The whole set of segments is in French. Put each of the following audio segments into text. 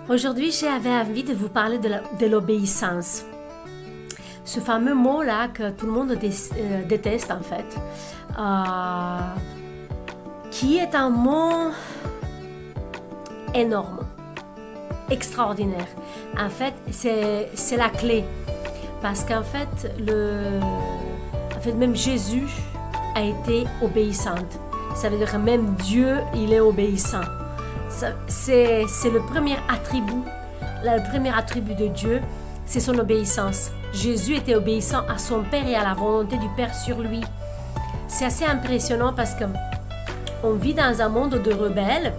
Aujourd'hui, j'avais envie de vous parler de l'obéissance. Ce fameux mot-là que tout le monde déteste en fait, qui est un mot énorme, extraordinaire. En fait, c'est la clé. Parce qu'en fait, même Jésus a été obéissante. Ça veut dire que même Dieu, il est obéissant. C'est le premier attribut. Le premier attribut de Dieu, c'est son obéissance. Jésus était obéissant à son Père et à la volonté du Père sur lui. C'est assez impressionnant parce qu'on vit dans un monde de rebelles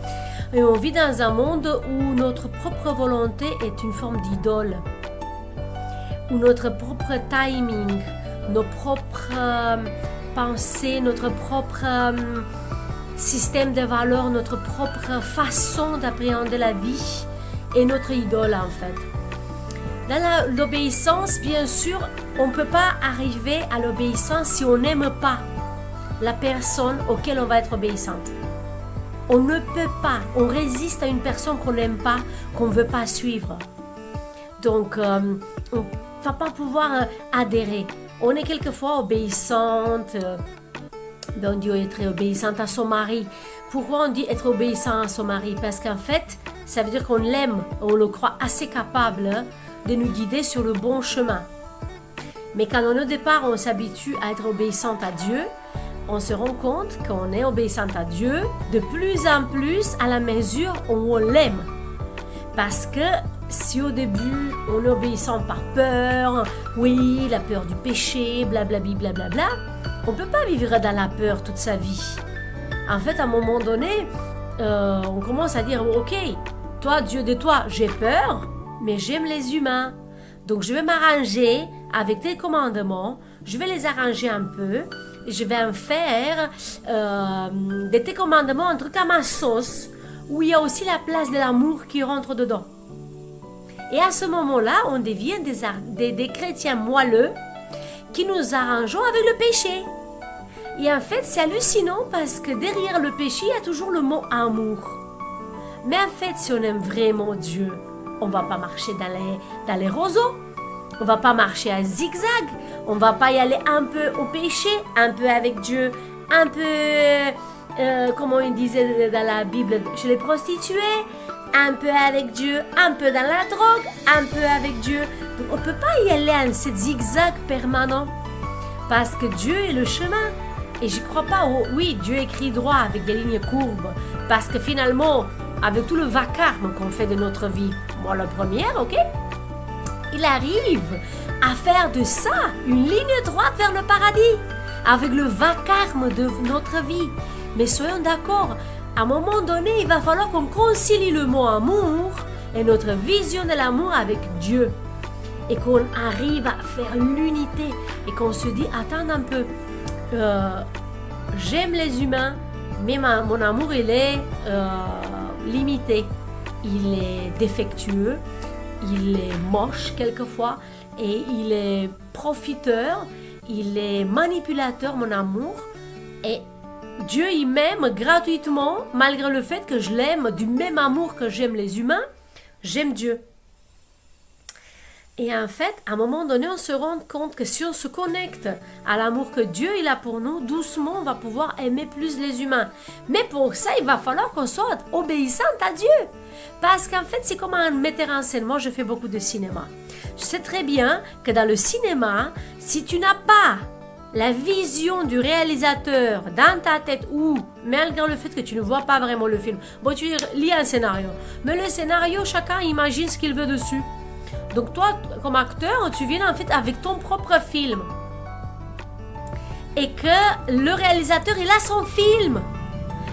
et on vit dans un monde où notre propre volonté est une forme d'idole, où notre propre timing, nos propres pensées, notre propre système de valeurs, notre propre façon d'appréhender la vie est notre idole en fait. Dans l'obéissance, bien sûr, on ne peut pas arriver à l'obéissance si on n'aime pas la personne auquel on va être obéissante. On ne peut pas, on résiste à une personne qu'on n'aime pas, qu'on ne veut pas suivre. Donc, on ne va pas pouvoir adhérer. On est quelquefois obéissante, on dit être obéissante à son mari. Pourquoi on dit être obéissant à son mari? Parce qu'en fait, ça veut dire qu'on l'aime, on le croit assez capable de nous guider sur le bon chemin. Mais quand au départ on s'habitue à être obéissante à Dieu, on se rend compte qu'on est obéissante à Dieu de plus en plus à la mesure où on l'aime. Parce que si au début on est obéissant par peur, oui, la peur du péché, blablabla, blablabla, on ne peut pas vivre dans la peur toute sa vie. En fait, à un moment donné, on commence à dire, ok, toi, Dieu de toi, j'ai peur, mais j'aime les humains. Donc, je vais m'arranger avec tes commandements, je vais les arranger un peu, et je vais en faire de tes commandements un truc à ma sauce, où il y a aussi la place de l'amour qui rentre dedans. Et à ce moment-là, on devient des chrétiens moelleux qui nous arrangeons avec le péché. Et en fait, c'est hallucinant parce que derrière le péché, il y a toujours le mot amour. Mais en fait, si on aime vraiment Dieu, on ne va pas marcher dans les roseaux, on ne va pas marcher à zigzag, on ne va pas y aller un peu au péché, un peu avec Dieu, un peu, comme on disait dans la Bible, chez les prostituées, un peu avec Dieu, un peu dans la drogue, un peu avec Dieu. Donc on ne peut pas y aller en ce zigzag permanent parce que Dieu est le chemin. Et je ne crois pas, oui, Dieu écrit droit avec des lignes courbes parce que finalement, avec tout le vacarme qu'on fait de notre vie, moi la première, ok, il arrive à faire de ça une ligne droite vers le paradis avec le vacarme de notre vie. Mais soyons d'accord, à un moment donné, il va falloir qu'on concilie le mot amour et notre vision de l'amour avec Dieu. Et qu'on arrive à faire l'unité. Et qu'on se dit, attends un peu, j'aime les humains, mais mon amour, il est limité. Il est défectueux, il est moche quelquefois, et il est profiteur, il est manipulateur, mon amour. Et Dieu, il m'aime gratuitement, malgré le fait que je l'aime du même amour que j'aime les humains, j'aime Dieu. Et en fait, à un moment donné, on se rend compte que si on se connecte à l'amour que Dieu il a pour nous, doucement, on va pouvoir aimer plus les humains. Mais pour ça, il va falloir qu'on soit obéissante à Dieu. Parce qu'en fait, c'est comme un metteur en scène. Moi, je fais beaucoup de cinéma. Je sais très bien que dans le cinéma, si tu n'as pas la vision du réalisateur dans ta tête ou malgré le fait que tu ne vois pas vraiment le film, bon, tu lis un scénario. Mais le scénario, chacun imagine ce qu'il veut dessus. Donc toi, comme acteur, tu viens en fait avec ton propre film. Et que le réalisateur, il a son film.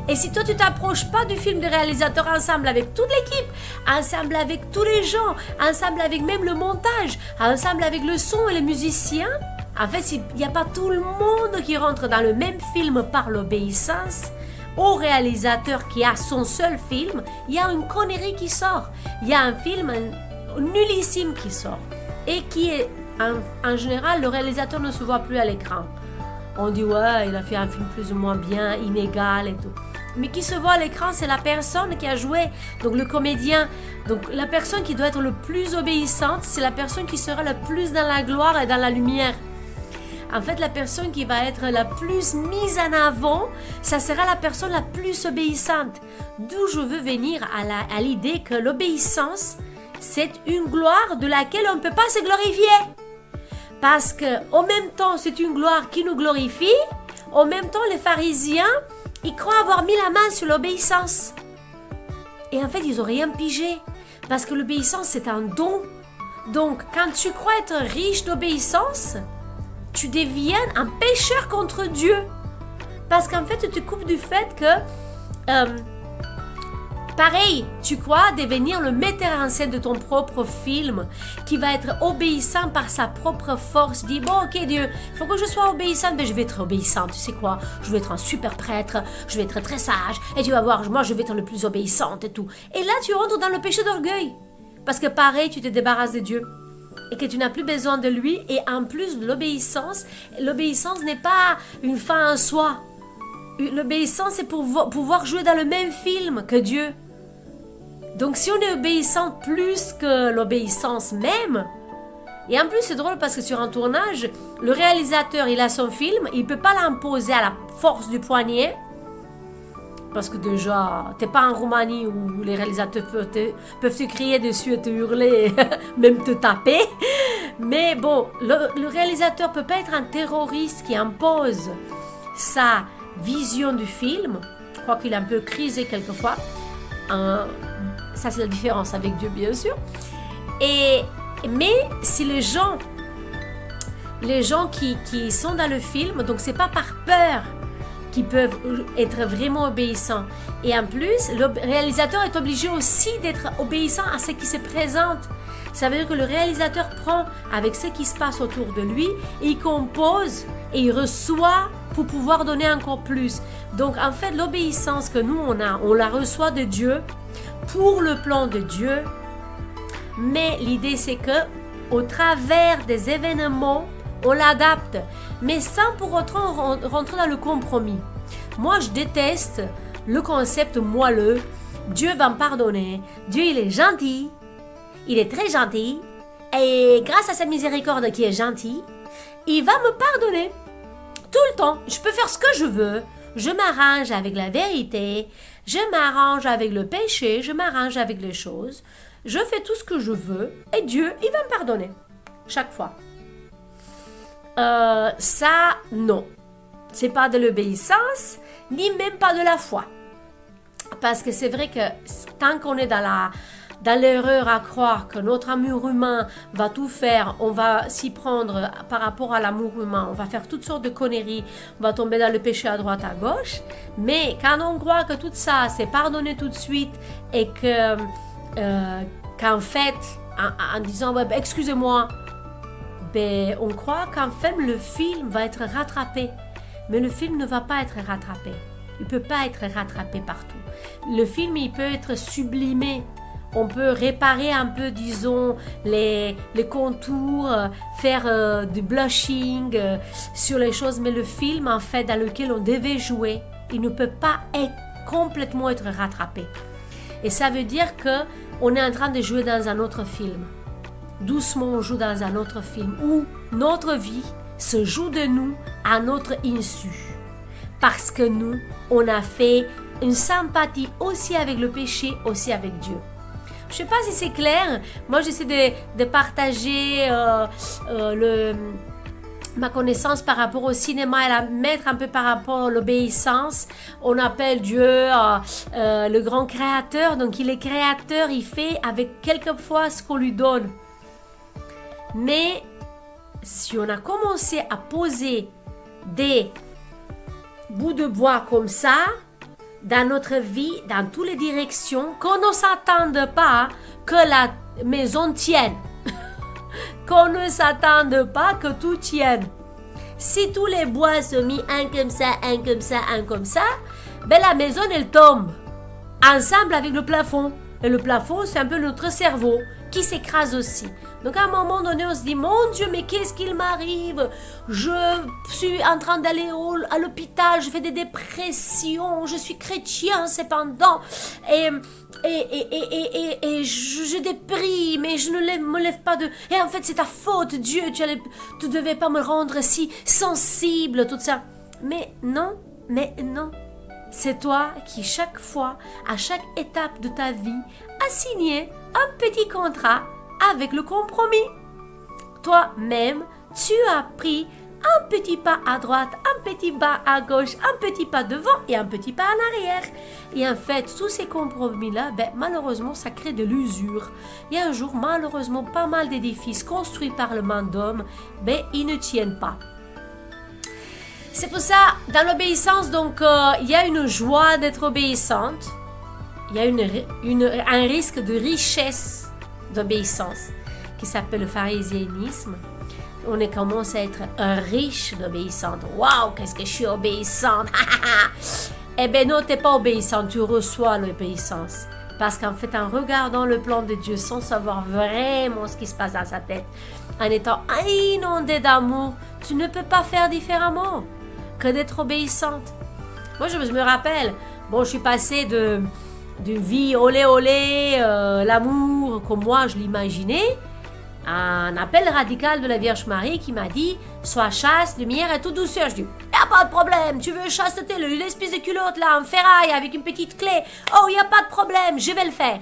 Et si toi, tu ne t'approches pas du film du réalisateur ensemble avec toute l'équipe, ensemble avec tous les gens, ensemble avec même le montage, ensemble avec le son et les musiciens, en fait, il n'y a pas tout le monde qui rentre dans le même film par l'obéissance au réalisateur qui a son seul film, il y a une connerie qui sort. Il y a un film nullissime qui sort. Et qui est, en général, le réalisateur ne se voit plus à l'écran. On dit, ouais, il a fait un film plus ou moins bien, inégal et tout. mais qui se voit à l'écran, c'est la personne qui a joué, donc le comédien. Donc la personne qui doit être le plus obéissante, c'est la personne qui sera le plus dans la gloire et dans la lumière. En fait, la personne qui va être la plus mise en avant, ça sera la personne la plus obéissante. D'où je veux venir à l'idée que l'obéissance, c'est une gloire de laquelle on ne peut pas se glorifier. Parce qu'en même temps, c'est une gloire qui nous glorifie, en même temps, les pharisiens, ils croient avoir mis la main sur l'obéissance. Et en fait, ils n'ont rien pigé. Parce que l'obéissance, c'est un don. Donc, quand tu crois être riche d'obéissance, tu deviens un pécheur contre Dieu. Parce qu'en fait, tu te coupes du fait que, pareil, tu crois devenir le metteur en scène de ton propre film, qui va être obéissant par sa propre force. Dis, bon, ok Dieu, il faut que je sois obéissante, mais je vais être obéissante, tu sais quoi, je vais être un super prêtre, je vais être très sage, et tu vas voir, moi je vais être le plus obéissante et tout. Et là, tu rentres dans le péché d'orgueil. Parce que pareil, tu te débarrasses de Dieu. Et que tu n'as plus besoin de lui. Et en plus, l'obéissance n'est pas une fin en soi. L'obéissance, c'est pour pouvoir jouer dans le même film que Dieu. Donc, si on est obéissant plus que l'obéissance même, et en plus, c'est drôle parce que sur un tournage, le réalisateur, il a son film, il ne peut pas l'imposer à la force du poignet. Parce que déjà, t'es pas en Roumanie où les réalisateurs peuvent te crier dessus et te hurler, même te taper. Mais bon, le réalisateur peut pas être un terroriste qui impose sa vision du film. Je crois qu'il a un peu crisé quelquefois. Ça, c'est la différence avec Dieu, bien sûr. Mais si les gens qui sont dans le film, donc c'est pas par peur qui peuvent être vraiment obéissants. Et en plus, le réalisateur est obligé aussi d'être obéissant à ce qui se présente. Ça veut dire que le réalisateur prend avec ce qui se passe autour de lui, et il compose et il reçoit pour pouvoir donner encore plus. Donc en fait, l'obéissance que nous on la reçoit de Dieu pour le plan de Dieu. Mais l'idée c'est que au travers des événements, on l'adapte, mais sans pour autant rentrer dans le compromis. Moi, je déteste le concept moelleux. Dieu va me pardonner. Dieu, il est gentil. Il est très gentil. Et grâce à sa miséricorde qui est gentille, il va me pardonner. Tout le temps. Je peux faire ce que je veux. Je m'arrange avec la vérité. Je m'arrange avec le péché. Je m'arrange avec les choses. Je fais tout ce que je veux. Et Dieu, il va me pardonner. Chaque fois. Ça, non. C'est pas de l'obéissance, ni même pas de la foi. Parce que c'est vrai que tant qu'on est dans l'erreur à croire que notre amour humain va tout faire, on va s'y prendre par rapport à l'amour humain, on va faire toutes sortes de conneries, on va tomber dans le péché à droite, à gauche. Mais quand on croit que tout ça, c'est pardonné tout de suite et qu'en fait, en disant ouais, excusez-moi, on croit qu'en fait le film va être rattrapé. Mais le film ne va pas être rattrapé. Il ne peut pas être rattrapé partout. Le film, il peut être sublimé. On peut réparer un peu, disons, les contours, faire du blushing sur les choses. Mais le film, en fait, dans lequel on devait jouer, il ne peut pas complètement être rattrapé. Et ça veut dire qu'on est en train de jouer dans un autre film. Doucement, on joue dans un autre film où notre vie se joue de nous à notre insu. Parce que nous, on a fait une sympathie aussi avec le péché, aussi avec Dieu. Je ne sais pas si c'est clair. Moi, j'essaie de partager ma connaissance par rapport au cinéma et la mettre un peu par rapport à l'obéissance. On appelle Dieu le grand créateur. Donc, il est créateur, il fait avec quelquefois ce qu'on lui donne. Mais si on a commencé à poser des bouts de bois comme ça dans notre vie, dans toutes les directions, qu'on ne s'attende pas que la maison tienne, qu'on ne s'attende pas que tout tienne. Si tous les bois sont mis un comme ça, un comme ça, un comme ça, ben la maison elle tombe ensemble avec le plafond. Et le plafond, c'est un peu notre cerveau qui s'écrase aussi. Donc à un moment donné, on se dit, mon Dieu, mais qu'est-ce qu'il m'arrive? Je suis en train d'aller à l'hôpital, je fais des dépressions, je suis chrétien cependant, et je déprime, et je ne me lève pas de... Et en fait, c'est ta faute, Dieu, tu ne devais pas me rendre si sensible, tout ça. Mais non. C'est toi qui, chaque fois, à chaque étape de ta vie, a signé un petit contrat avec le compromis. Toi-même, tu as pris un petit pas à droite, un petit pas à gauche, un petit pas devant et un petit pas en arrière. Et en fait, tous ces compromis-là, malheureusement, ça crée de l'usure. Et un jour, malheureusement, pas mal d'édifices construits par le main d'homme, ils ne tiennent pas. C'est pour ça, dans l'obéissance, donc, il y a une joie d'être obéissante. Il y a un risque de richesse d'obéissance qui s'appelle le pharisianisme. On commence à être riche d'obéissante. Waouh, qu'est-ce que je suis obéissante! Eh bien non, tu n'es pas obéissante, tu reçois l'obéissance. Parce qu'en fait, en regardant le plan de Dieu sans savoir vraiment ce qui se passe dans sa tête, en étant inondé d'amour, tu ne peux pas faire différemment que d'être obéissante. Moi, je me rappelle, je suis passée d'une vie olé, l'amour comme moi je l'imaginais, à un appel radical de la Vierge Marie qui m'a dit « Sois chaste, lumière et tout douceur ». Je dis « Il n'y a pas de problème, tu veux chasteté, l'espèce de culotte là en ferraille avec une petite clé. Oh, il n'y a pas de problème, je vais le faire ».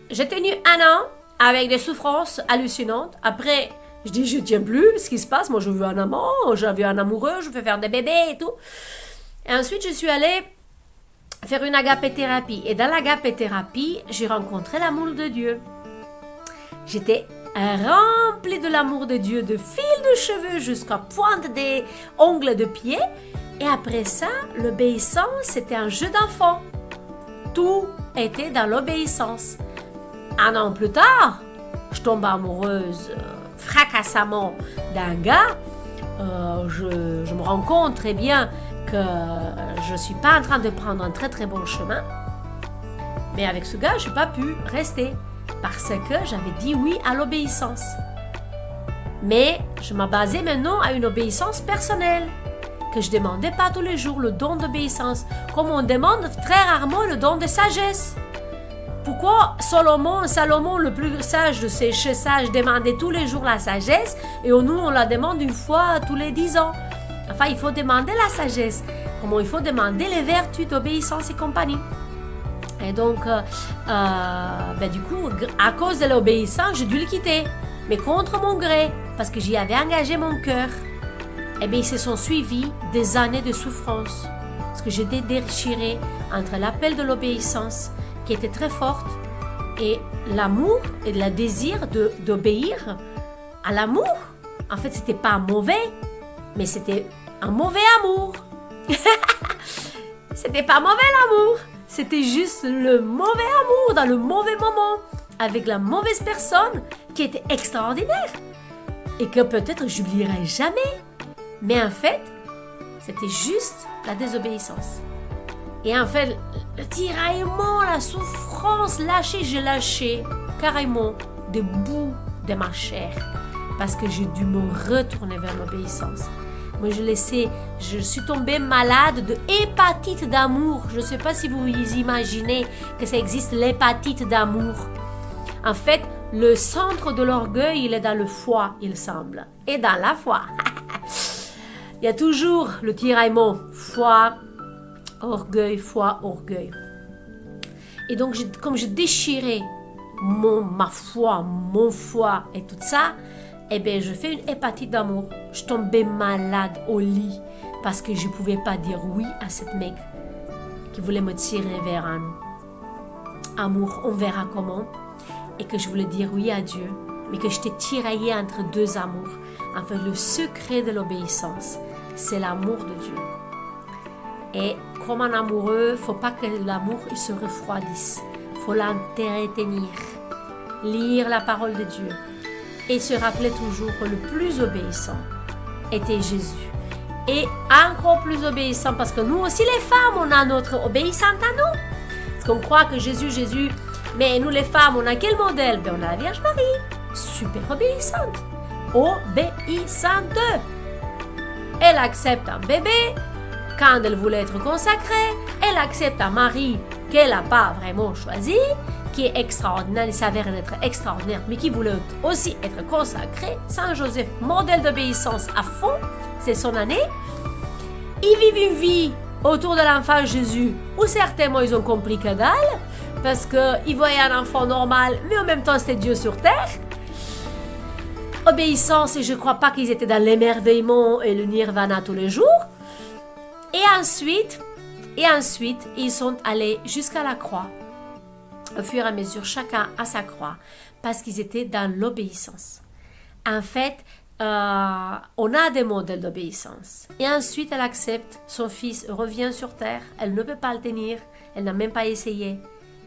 J'ai tenu 1 an avec des souffrances hallucinantes. Après, je dis, je ne tiens plus, ce qui se passe. Moi, je veux un amant, j'avais un amoureux, je veux faire des bébés et tout. Et ensuite, je suis allée faire une agapé-thérapie. Et dans l'agapé-thérapie, j'ai rencontré l'amour de Dieu. J'étais remplie de l'amour de Dieu, de fil de cheveux jusqu'à pointe des ongles de pied. Et après ça, l'obéissance, c'était un jeu d'enfant. Tout était dans l'obéissance. 1 an plus tard, je tombe amoureuse fracassamment d'un gars. Je me rends compte très bien que je ne suis pas en train de prendre un très très bon chemin. Mais avec ce gars, je n'ai pas pu rester parce que j'avais dit oui à l'obéissance. Mais je me basais maintenant à une obéissance personnelle que je ne demandais pas tous les jours, le don d'obéissance, comme on demande très rarement le don de sagesse. Pourquoi Salomon, le plus sage de ces sages, demandait tous les jours la sagesse et nous, on la demande une fois tous les 10 ans. Enfin, il faut demander la sagesse, comme il faut demander les vertus d'obéissance et compagnie. Et donc, du coup, à cause de l'obéissance, j'ai dû le quitter, mais contre mon gré, parce que j'y avais engagé mon cœur. Eh bien, ils se sont suivis des années de souffrance, parce que j'étais déchirée entre l'appel de l'obéissance, qui était très forte, et l'amour et le désir d'obéir à l'amour. En fait, c'était pas mauvais, mais c'était un mauvais amour. C'était pas mauvais l'amour, c'était juste le mauvais amour dans le mauvais moment, avec la mauvaise personne qui était extraordinaire et que peut-être j'oublierai jamais. Mais en fait, c'était juste la désobéissance. Et en fait, le tiraillement, la souffrance, j'ai lâché carrément des bouts de ma chair parce que j'ai dû me retourner vers l'obéissance. Moi, je suis tombée malade de hépatite d'amour. Je ne sais pas si vous imaginez que ça existe, l'hépatite d'amour. En fait, le centre de l'orgueil, il est dans le foie, il semble. Et dans la foi. Il y a toujours le tiraillement foie, orgueil, foi, orgueil. Et donc, comme je déchirais ma foi, mon foie et tout ça, eh bien, je fais une hépatite d'amour. Je tombais malade au lit parce que je ne pouvais pas dire oui à cette mec qui voulait me tirer vers un amour, on verra comment, et que je voulais dire oui à Dieu, mais que j'étais tiraillée entre 2 amours. En fait, le secret de l'obéissance, c'est l'amour de Dieu. Et comme un amoureux, il ne faut pas que l'amour il se refroidisse. Il faut l'entretenir, lire la parole de Dieu et se rappeler toujours que le plus obéissant était Jésus. Et encore plus obéissant parce que nous aussi les femmes, on a notre obéissante à nous. Parce qu'on croit que Jésus Mais nous les femmes, on a quel modèle? On a la Vierge Marie, super obéissante. Obéissante. Elle accepte un bébé quand elle voulait être consacrée. Elle accepte un mari qu'elle n'a pas vraiment choisi, qui est extraordinaire, il s'avère être extraordinaire, mais qui voulait aussi être consacré. Saint Joseph, modèle d'obéissance à fond, c'est son année. Ils vivent une vie autour de l'enfant Jésus, où certainement ils ont compris que dalle, parce qu'ils voyaient un enfant normal, mais en même temps c'était Dieu sur terre. Obéissance, et je ne crois pas qu'ils étaient dans l'émerveillement et le nirvana tous les jours. Et ensuite, ils sont allés jusqu'à la croix. Au fur et à mesure, chacun à sa croix, parce qu'ils étaient dans l'obéissance. En fait, on a des modèles d'obéissance. Et ensuite, elle accepte, son fils revient sur terre, elle ne peut pas le tenir, elle n'a même pas essayé.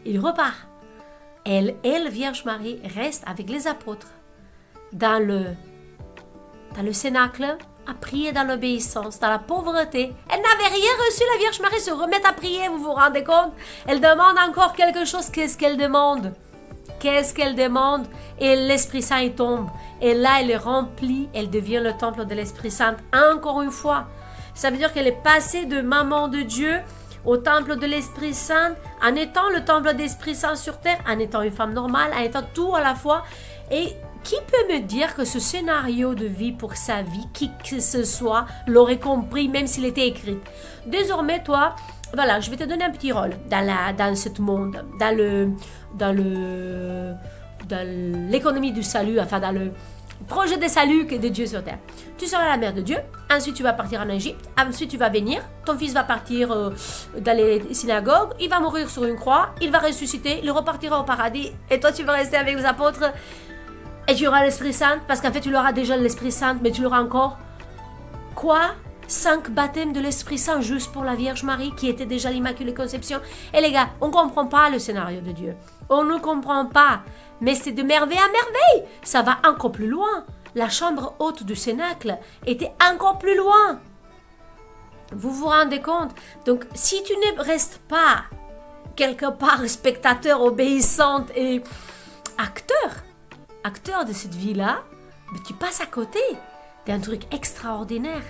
Il repart. Elle, Vierge Marie, reste avec les apôtres dans le cénacle, à prier dans l'obéissance, dans la pauvreté. Elle n'avait rien reçu, la Vierge Marie se remet à prier, vous vous rendez compte? Elle demande encore quelque chose. Qu'est-ce qu'elle demande? Qu'est-ce qu'elle demande? Et l'Esprit Saint il tombe. Et là, elle est remplie, elle devient le temple de l'Esprit Saint encore une fois. Ça veut dire qu'elle est passée de maman de Dieu au temple de l'Esprit Saint, en étant le temple de l'Esprit Saint sur terre, en étant une femme normale, en étant tout à la fois. Et qui peut me dire que ce scénario de vie pour sa vie, qui que ce soit, l'aurait compris, même s'il était écrit? Désormais, toi, voilà, je vais te donner un petit rôle dans ce monde, dans l'économie du salut, enfin dans le projet de salut de Dieu sur terre. Tu seras la mère de Dieu, ensuite tu vas partir en Égypte, ensuite tu vas venir, ton fils va partir dans les synagogues, il va mourir sur une croix, il va ressusciter, il repartira au paradis, et toi tu vas rester avec les apôtres. Et tu auras l'Esprit Saint, parce qu'en fait, tu l'auras déjà l'Esprit Saint, mais tu l'auras encore. Quoi? 5 baptêmes de l'Esprit Saint juste pour la Vierge Marie, qui était déjà l'Immaculée Conception. Et les gars, on ne comprend pas le scénario de Dieu. On ne comprend pas. Mais c'est de merveille à merveille. Ça va encore plus loin. La chambre haute du Cénacle était encore plus loin. Vous vous rendez compte? Donc, si tu ne restes pas quelque part spectateur, obéissante et acteur de cette vie-là, mais tu passes à côté d'un truc extraordinaire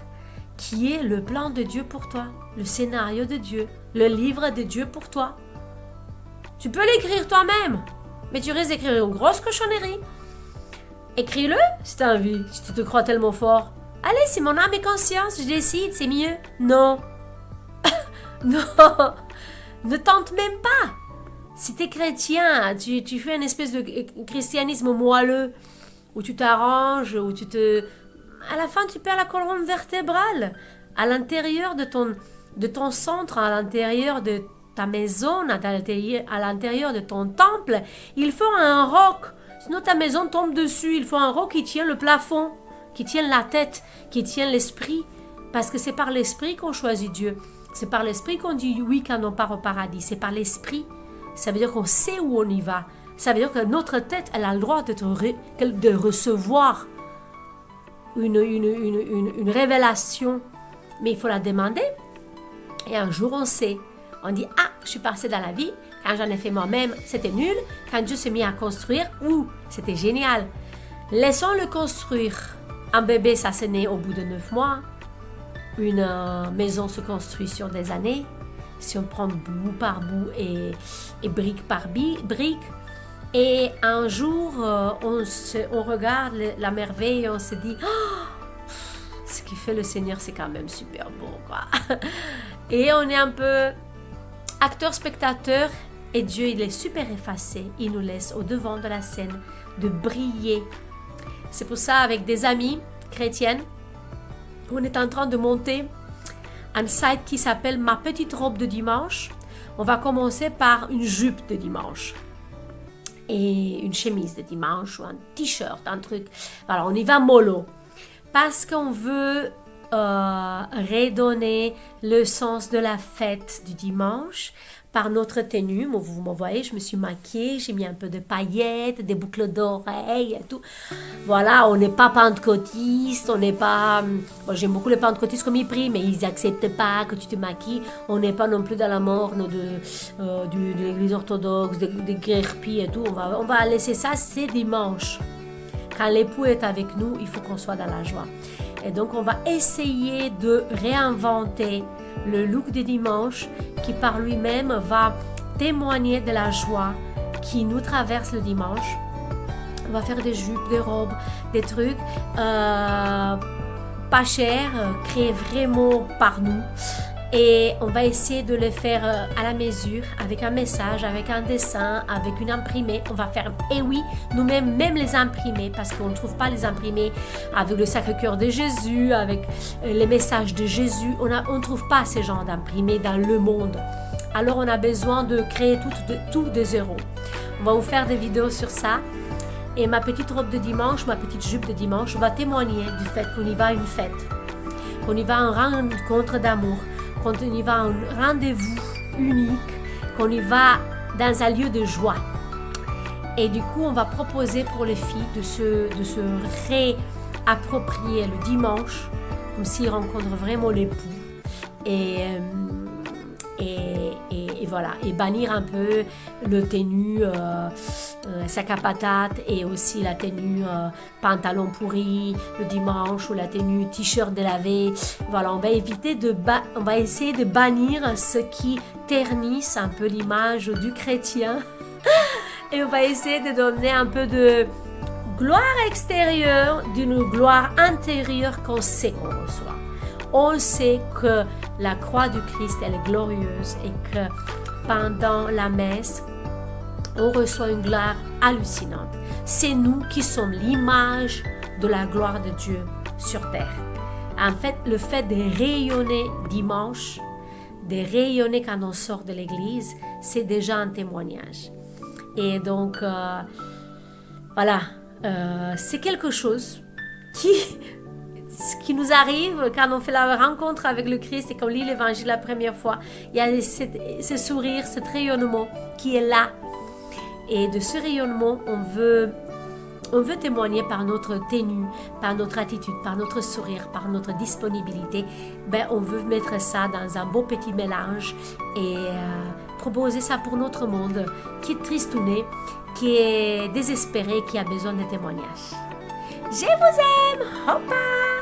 qui est le plan de Dieu pour toi, le scénario de Dieu, le livre de Dieu pour toi. Tu peux l'écrire toi-même, mais tu risques d'écrire une grosse cochonnerie. Écris-le si tu as envie, si tu te crois tellement fort. Allez, c'est mon âme et conscience, je décide, c'est mieux. Non. Non. Ne tente même pas. Si tu es chrétien, tu fais une espèce de christianisme moelleux, où tu t'arranges, où à la fin, tu perds la colonne vertébrale. À l'intérieur de ton centre, à l'intérieur de ta maison, à l'intérieur de ton temple, il faut un roc. Sinon, ta maison tombe dessus. Il faut un roc qui tient le plafond, qui tient la tête, qui tient l'esprit. Parce que c'est par l'esprit qu'on choisit Dieu. C'est par l'esprit qu'on dit oui quand on part au paradis. C'est par l'esprit. Ça veut dire qu'on sait où on y va. Ça veut dire que notre tête, elle a le droit de recevoir une révélation. Mais il faut la demander. Et un jour, on sait. On dit, ah, je suis passée dans la vie. Quand j'en ai fait moi-même, c'était nul. Quand Dieu s'est mis à construire, c'était génial. Laissons-le construire. Un bébé, ça se naît au bout de 9 mois. Une maison se construit sur des années. Si on prend bout par bout et brique par brique. Et un jour, on regarde la merveille et on se dit, oh, ce qui fait le Seigneur, c'est quand même super beau, quoi. Et on est un peu acteur-spectateur et Dieu, il est super effacé. Il nous laisse au devant de la scène de briller. C'est pour ça, avec des amis chrétiennes, on est en train de monter un site qui s'appelle Ma petite robe de dimanche. On va commencer par une jupe de dimanche et une chemise de dimanche ou un t-shirt, un truc. Voilà, on y va mollo parce qu'on veut redonner le sens de la fête du dimanche par notre tenue. Vous me voyez, je me suis maquillée, j'ai mis un peu de paillettes, des boucles d'oreilles et tout. Voilà, on n'est pas pentecôtiste, on n'est pas... Bon, j'aime beaucoup les pentecôtistes comme ils prient, mais ils n'acceptent pas que tu te maquilles. On n'est pas non plus dans la morne de l'église orthodoxe, des guerpis et tout. On va laisser ça, c'est dimanche. Quand l'époux est avec nous, il faut qu'on soit dans la joie. Et donc, on va essayer de réinventer le look de dimanche qui par lui-même va témoigner de la joie qui nous traverse le dimanche. On va faire des jupes, des robes, des trucs pas chers, créés vraiment par nous. Et on va essayer de le faire à la mesure, avec un message, avec un dessin, avec une imprimée. On va faire, et oui, nous-mêmes, même les imprimés, parce qu'on ne trouve pas les imprimés avec le Sacré-Cœur de Jésus, avec les messages de Jésus. On ne trouve pas ces genres d'imprimés dans le monde. Alors on a besoin de créer tout de zéro. On va vous faire des vidéos sur ça. Et ma petite robe de dimanche, ma petite jupe de dimanche va témoigner du fait qu'on y va à une fête, qu'on y va à une rencontre d'amour, qu'on y va à un rendez-vous unique, qu'on y va dans un lieu de joie. Et du coup, on va proposer pour les filles de se réapproprier le dimanche, comme s'ils rencontrent vraiment l'époux. Et voilà, et bannir un peu le tenue sac à patate et aussi la tenue pantalon pourri le dimanche ou la tenue t-shirt délavé. Voilà, on va essayer de bannir ce qui ternisse un peu l'image du chrétien et on va essayer de donner un peu de gloire extérieure d'une gloire intérieure qu'on sait qu'on reçoit. On sait que la croix du Christ elle est glorieuse et que pendant la messe, on reçoit une gloire hallucinante. C'est nous qui sommes l'image de la gloire de Dieu sur terre. En fait, le fait de rayonner dimanche, de rayonner quand on sort de l'église, c'est déjà un témoignage. Et donc, voilà, c'est quelque chose qui nous arrive quand on fait la rencontre avec le Christ et qu'on lit l'évangile la première fois. Il y a ce sourire, ce rayonnement qui est là. Et de ce rayonnement, on veut témoigner par notre tenue, par notre attitude, par notre sourire, par notre disponibilité. On veut mettre ça dans un beau petit mélange et proposer ça pour notre monde qui est tristouné, qui est désespéré, qui a besoin de témoignages. Je vous aime! Hoppa!